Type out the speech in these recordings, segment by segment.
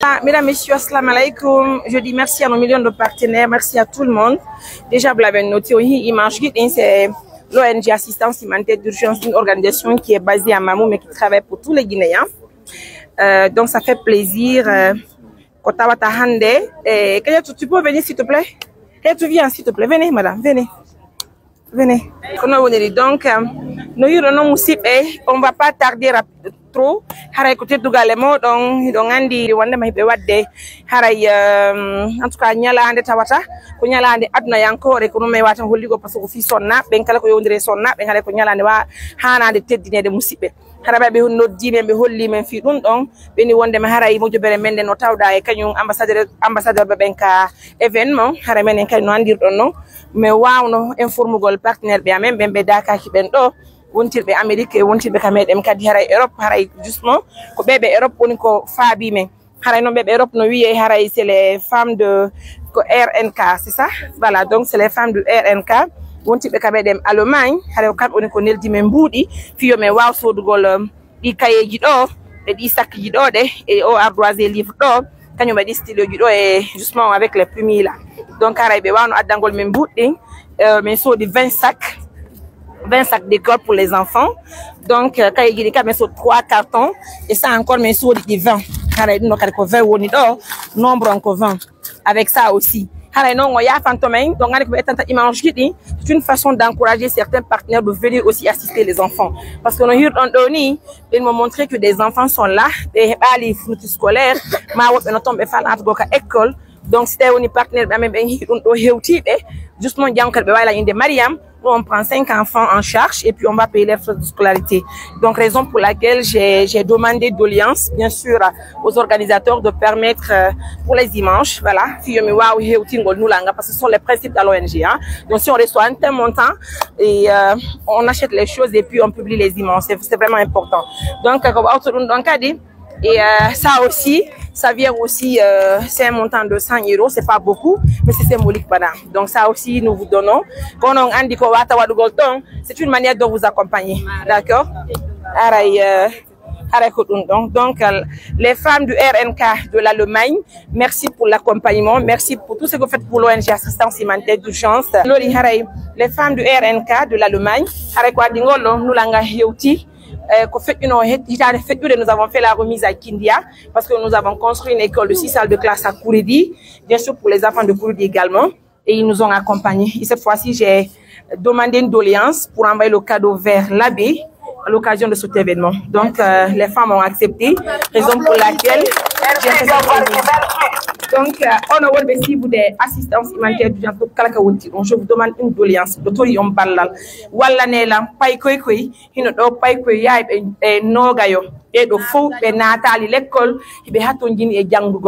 Mesdames, Messieurs, assalamu alaikum. Je dis merci à nos millions de partenaires, merci à tout le monde. Déjà, vous l'avez noté, c'est l'ONG Assistance Humanitaire d'Urgence, une organisation qui est basée à Mamou, mais qui travaille pour tous les Guinéens. Donc, ça fait plaisir. Kotawata Hande. Tu peux venir, s'il te plaît? Tu viens, s'il te plaît. Venez, madame, venez. Venez. Donc, on ne va pas tarder trop. Haray ko teddugale modon do ngandi wonde ma be wadde haray en tout cas nyalaande tawata ko nyalaande aduna yankore ko no me wata holligo parce que fi sonna ben kala ko yondire sonna ben hare ko nyalaande wa hanande teddinede musibbe harabe be noddi men be holli men fi dum don beni wonde ma haray mo jobere mende no tawda e kanyum ambassadeur be ben ka événement haray men en kay no andir don non mais wawno informugol partenaire be amen ben be daka ki ben do wontirbe Amérique wontirbe kamedem kadi haray Europe haray justement ko bebe Europe woni ko faabi men haray non bebe Europe no wiye haray c'est les femmes de RNK, c'est ça, voilà, donc c'est les femmes de RNK wontirbe kamedem Allemagne haray ko woni ko neldi men buudi fiyo men waw sodugol di kayeji do e di sakji do de e o ardoise livre do kanyum ba di styloji do e justement avec les plumes là, donc haray be wawno addangol men buudi men sodi 20 sacs d'école pour les enfants. Donc, quand il y a 3 cartons, et ça encore, mais sur les 20. Nombre encore 20. Avec ça aussi. C'est une façon d'encourager certains partenaires de venir aussi assister les enfants. Parce que nous m'ont montré que des enfants sont là, des fruits scolaires, donc c'était un partenaire justement Mariam, on prend 5 enfants en charge et puis on va payer les frais de scolarité. Donc raison pour laquelle j'ai demandé d'audience bien sûr aux organisateurs de permettre pour les dimanches, voilà, parce que ce sont les principes de l'ONG. Hein. Donc si on reçoit un tel montant et on achète les choses et puis on publie les dimanches, c'est vraiment important. Donc et ça aussi, ça vient aussi, c'est un montant de 100 €, c'est pas beaucoup, mais c'est symbolique, madame. Donc ça aussi, nous vous donnons. C'est une manière de vous accompagner, d'accord? Donc, les femmes du RNK de l'Allemagne, merci pour l'accompagnement, merci pour tout ce que vous faites pour l'ONG Assistance Humanitaire d'Urgence. Les femmes du RNK de l'Allemagne, nous avons fait la remise à Kindia parce que nous avons construit une école de 6 salles de classe à Kouridi, bien sûr pour les enfants de Kouridi également, et ils nous ont accompagnés. Et cette fois-ci, j'ai demandé une doléance pour envoyer le cadeau vers l'abbé à l'occasion de cet événement. Donc, les femmes ont accepté, raison pour laquelle j'ai fait cette remise. Donc, on a si vous des assistances humanitaires du genre, je vous demande une doléance. Docteur Yom Balal, Walla Nela, Paikoy, Hino Paikoy, et Nogayo, et de faux, et Natali, l'école, et Behatonjin et Django,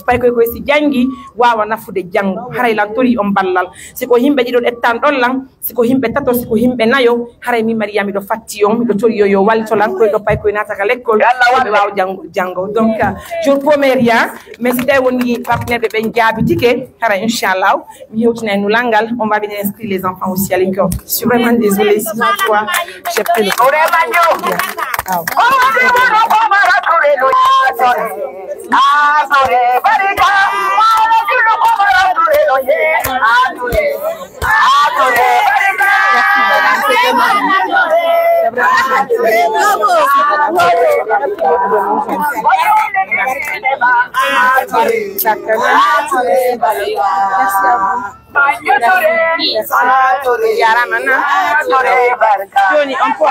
Paikoy, si Djangi, Wawana Fu de Django, Harailantori Yom Balal, c'est quoi him bediro et Tandolang, c'est quoi him betato, c'est quoi him benayo, Harami Mariami de Fation, Docteur Yo, Waltolan, de Paikoy Nataka, l'école, Django. Donc, je ne promets rien, mais c'était un partenaire de Benjabi Ticket, Inch'Allah, on va venir inscrire les enfants aussi à l'école. Je suis vraiment désolée si ma foi, j'ai pris le Johnny, on peut